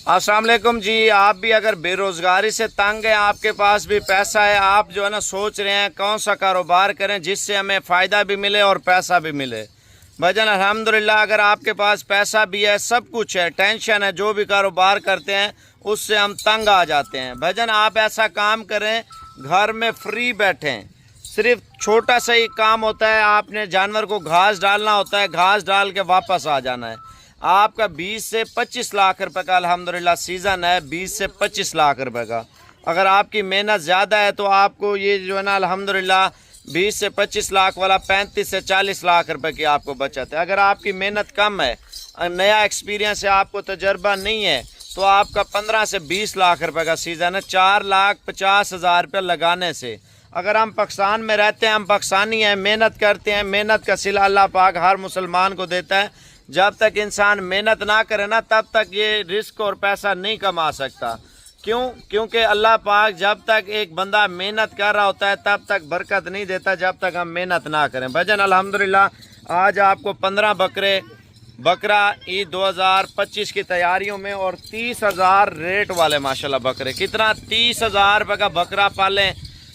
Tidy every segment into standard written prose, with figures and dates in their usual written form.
अस्सलाम वालेकुम जी। आप भी अगर बेरोज़गारी से तंग हैं, आपके पास भी पैसा है, आप जो है ना सोच रहे हैं कौन सा कारोबार करें जिससे हमें फ़ायदा भी मिले और पैसा भी मिले। भाईजान अल्हम्दुलिल्लाह अगर आपके पास पैसा भी है, सब कुछ है, टेंशन है, जो भी कारोबार करते हैं उससे हम तंग आ जाते हैं। भाईजान आप ऐसा काम करें, घर में फ्री बैठें, सिर्फ छोटा सा ही काम होता है, आपने जानवर को घास डालना होता है, घास डाल के वापस आ जाना है। आपका 20 से 25 लाख रुपए का अल्हम्दुलिल्लाह सीज़न है, 20 से 25 लाख रुपए का। अगर आपकी मेहनत ज़्यादा है तो आपको ये जो है ना अल्हम्दुलिल्लाह 20 से 25 लाख वाला 35 से 40 लाख रुपए की आपको बचत है। अगर आपकी मेहनत कम है, नया एक्सपीरियंस है, आपको तजर्बा नहीं है, तो आपका 15 से 20 लाख रुपए का सीज़न है, 4,50,000 रुपये लगाने से। अगर हम पाकिस्तान में रहते हैं, हम पाकिस्तानी हैं, मेहनत करते हैं, मेहनत का सिला अल्लाह पाक हर मुसलमान को देता है। जब तक इंसान मेहनत ना करे ना, तब तक ये रिस्क और पैसा नहीं कमा सकता। क्यों? क्योंकि अल्लाह पाक जब तक एक बंदा मेहनत कर रहा होता है तब तक बरकत नहीं देता, जब तक हम मेहनत ना करें। भजन अल्हम्दुलिल्लाह आज आपको 15 बकरा ईद 2025 की तैयारियों में और 30,000 रेट वाले माशाल्लाह बकरे। कितना? 30,000 रुपये का बकरा पालें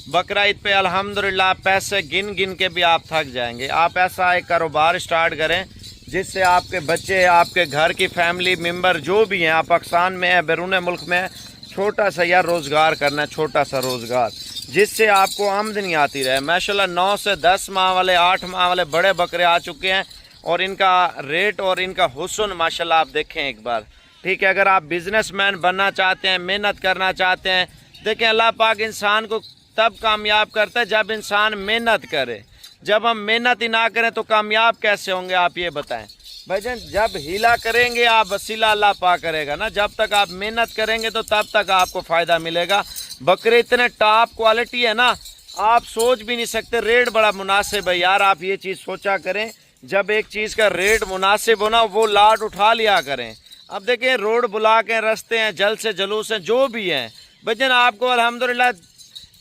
बकरा ईद पे। अल्हम्दुलिल्लाह पैसे गिन गिन के भी आप थक जाएंगे। आप ऐसा एक कारोबार स्टार्ट करें जिससे आपके बच्चे, आपके घर की फैमिली मेम्बर जो भी हैं, आप पाकिस्तान में है, बैरून मुल्क में है, छोटा सा यार रोज़गार करना है, छोटा सा रोज़गार जिससे आपको आमदनी आती रहे। माशाल्लाह 9 से 10 माह वाले, 8 माह वाले बड़े बकरे आ चुके हैं और इनका रेट और इनका हुस्न माशाल्लाह आप देखें एक बार। ठीक है, अगर आप बिजनेसमैन बनना चाहते हैं, मेहनत करना चाहते हैं, देखें अल्लाह पाक इंसान को तब कामयाब करता है जब इंसान मेहनत करे। जब हम मेहनत ही ना करें तो कामयाब कैसे होंगे, आप ये बताएं भाईजान। जब हीला करेंगे आप, वसीला अल्लाह पाक करेगा ना। जब तक आप मेहनत करेंगे तो तब तक आपको फ़ायदा मिलेगा। बकरे इतने टॉप क्वालिटी है ना, आप सोच भी नहीं सकते। रेट बड़ा मुनासिब है यार, आप ये चीज़ सोचा करें, जब एक चीज़ का रेट मुनासिब हो ना, वो लाट उठा लिया करें। अब देखें रोड बुला के, रास्ते हैं, जल से जुलूस हैं, जो भी हैं भाईजान, आपको अल्हम्दुलिल्लाह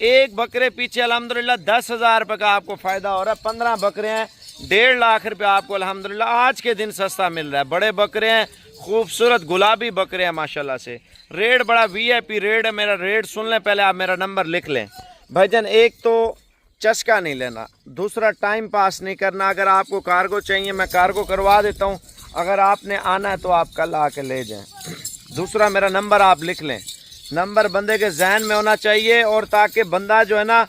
एक बकरे पीछे अल्हम्दुलिल्लाह 10,000 रुपये का आपको फ़ायदा हो रहा है। 15 बकरे हैं, 1.5 लाख रुपये आपको अल्हम्दुलिल्लाह आज के दिन सस्ता मिल रहा है। बड़े बकरे हैं, खूबसूरत गुलाबी बकरे हैं माशाल्लाह से। रेट बड़ा VIP रेट है। मेरा रेट सुन लें, पहले आप मेरा नंबर लिख लें भाईजान। एक तो चस्का नहीं लेना, दूसरा टाइम पास नहीं करना। अगर आपको कार्गो चाहिए मैं कार्गो करवा देता हूँ, अगर आपने आना है तो आप कल आके ले जाएँ। दूसरा मेरा नंबर आप लिख लें, नंबर बंदे के जहन में होना चाहिए, और ताकि बंदा जो है ना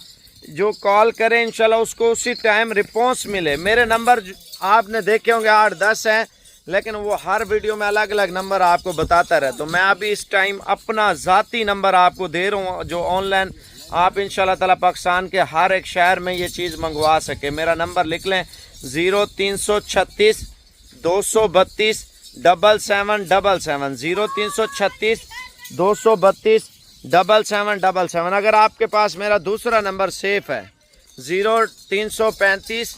जो कॉल करे इंशाल्लाह उसको उसी टाइम रिस्पॉन्स मिले। मेरे नंबर आपने देखे होंगे 8-10 हैं, लेकिन वो हर वीडियो में अलग अलग नंबर आपको बताता रहे। तो मैं अभी इस टाइम अपना ज़ाती नंबर आपको दे रहा हूँ, जो ऑनलाइन आप इंशाल्लाह ताला पाकिस्तान के हर एक शहर में ये चीज़ मंगवा सके। मेरा नंबर लिख लें 0336 232 7777 0336 232 7777। अगर आपके पास मेरा दूसरा नंबर सेफ है 0335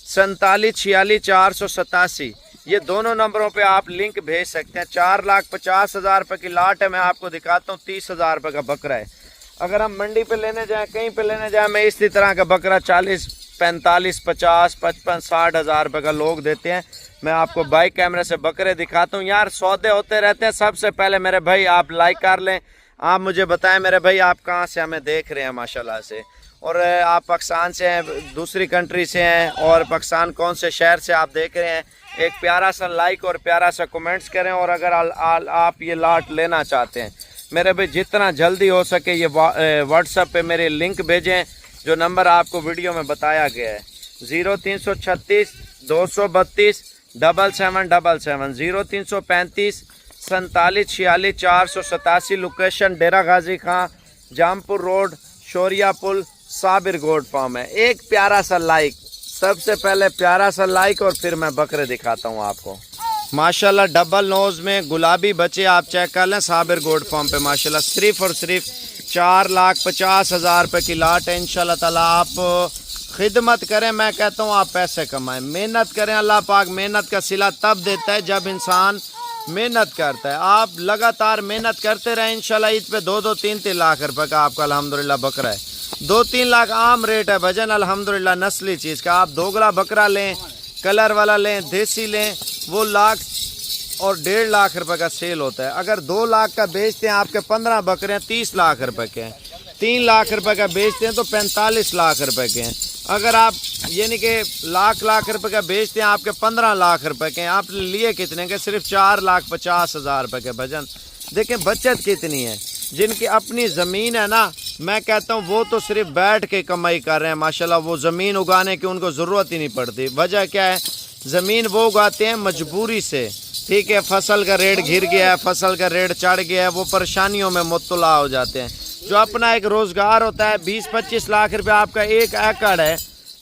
47 46 487, ये दोनों नंबरों पे आप लिंक भेज सकते हैं। 4,50,000 रुपये की लाट है, मैं आपको दिखाता हूँ। 30,000 रुपये का बकरा है। अगर हम मंडी पे लेने जाएं, कहीं पे लेने जाएं, मैं इसी तरह का बकरा 40, 45, 50, 55, 60,000 रुपये का लोग देते हैं। मैं आपको बाइक कैमरे से बकरे दिखाता हूँ यार। सौदे होते रहते हैं। सबसे पहले मेरे भाई आप लाइक कर लें, आप मुझे बताएं मेरे भाई आप कहाँ से हमें देख रहे हैं माशाल्लाह से, और आप पाकिस्तान से हैं, दूसरी कंट्री से हैं, और पाकिस्तान कौन से शहर से आप देख रहे हैं। एक प्यारा सा लाइक और प्यारा सा कमेंट्स करें। और अगर आप ये लाट लेना चाहते हैं मेरे भाई, जितना जल्दी हो सके ये व्हाट्सएप पे मेरे लिंक भेजें, जो नंबर आपको वीडियो में बताया गया है। 0336 232 7777 0335 47 46 487। लोकेशन डेरा गाजी खां, जामपुर रोड, शोरिया पुल, साबिर गोड फार्म है। एक प्यारा सा लाइक, सबसे पहले प्यारा सा लाइक, और फिर मैं बकरे दिखाता हूँ आपको। माशाल्लाह डबल नोज में गुलाबी बच्चे आप चेक कर लें साबिर गोड फार्म पे माशाल्लाह। सिर्फ और सिर्फ 4,50,000 रुपये की लाट है। इंशाल्लाह ताला आप खिदमत करें, मैं कहता हूँ आप पैसे कमाएं, मेहनत करें। अल्लाह पाक मेहनत का सिला तब देता है जब इंसान मेहनत करता है। आप लगातार मेहनत करते रहें, इंशाल्लाह ईद पे 2-2, 3-3 लाख रुपए का आपका अल्हम्दुलिल्लाह बकरा है। 2-3 लाख आम रेट है भजन अल्हम्दुलिल्लाह नस्ली चीज़ का। आप दोगला बकरा लें, कलर वाला लें, देसी लें, वो और 1.5 लाख रुपए का सेल होता है। अगर 2 लाख का बेचते हैं आपके 15 बकरे 30 लाख रुपए के हैं। 3 लाख रुपए का बेचते हैं तो 45 लाख रुपए के हैं। अगर आप यानी कि लाख रुपए का बेचते हैं आपके 15 लाख रुपए के हैं। आपने लिए कितने के? सिर्फ 4,50,000 रुपए के। भजन देखें बचत कितनी है। जिनकी अपनी ज़मीन है ना, मैं कहता हूँ वो तो सिर्फ बैठ के कमाई कर रहे हैं माशाल्लाह। वो ज़मीन उगाने की उनको ज़रूरत ही नहीं पड़ती। वजह क्या है? ज़मीन वो उगाते हैं मजबूरी से। ठीक है, फसल का रेट गिर गया है, फसल का रेट चढ़ गया है, वो परेशानियों में मुब्तला हो जाते हैं। जो अपना एक रोज़गार होता है 20-25 लाख रुपया, आपका 1 एकड़ है,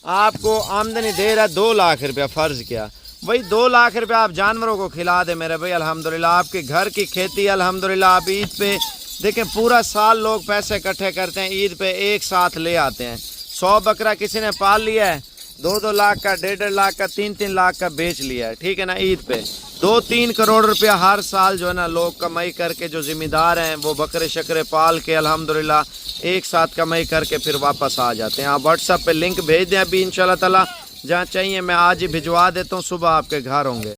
आपको आमदनी दे रहा है 2 लाख रुपया। फ़र्ज़ किया भाई 2 लाख रुपया आप जानवरों को खिला दे मेरे भाई, अल्हम्दुलिल्लाह। आपके घर की खेती अल्हम्दुलिल्लाह। आप ईद पे देखें पूरा साल लोग पैसे इकट्ठे करते हैं, ईद पे एक साथ ले आते हैं। 100 बकरा किसी ने पाल लिया है, 2-2 लाख का, 1.5 लाख का, 3-3 लाख का बेच लिया है। ठीक है ना, ईद पे 2-3 करोड़ रुपया हर साल जो है ना लोग कमाई करके, जो ज़िम्मेदार हैं वो बकरे शकरे पाल के अल्हम्दुलिल्लाह एक साथ कमाई करके फिर वापस आ जाते हैं। आप व्हाट्सएप पे लिंक भेज दें अभी इंशाल्लाह ताला, जहाँ चाहिए मैं आज ही भिजवा देता हूँ, सुबह आपके घर होंगे।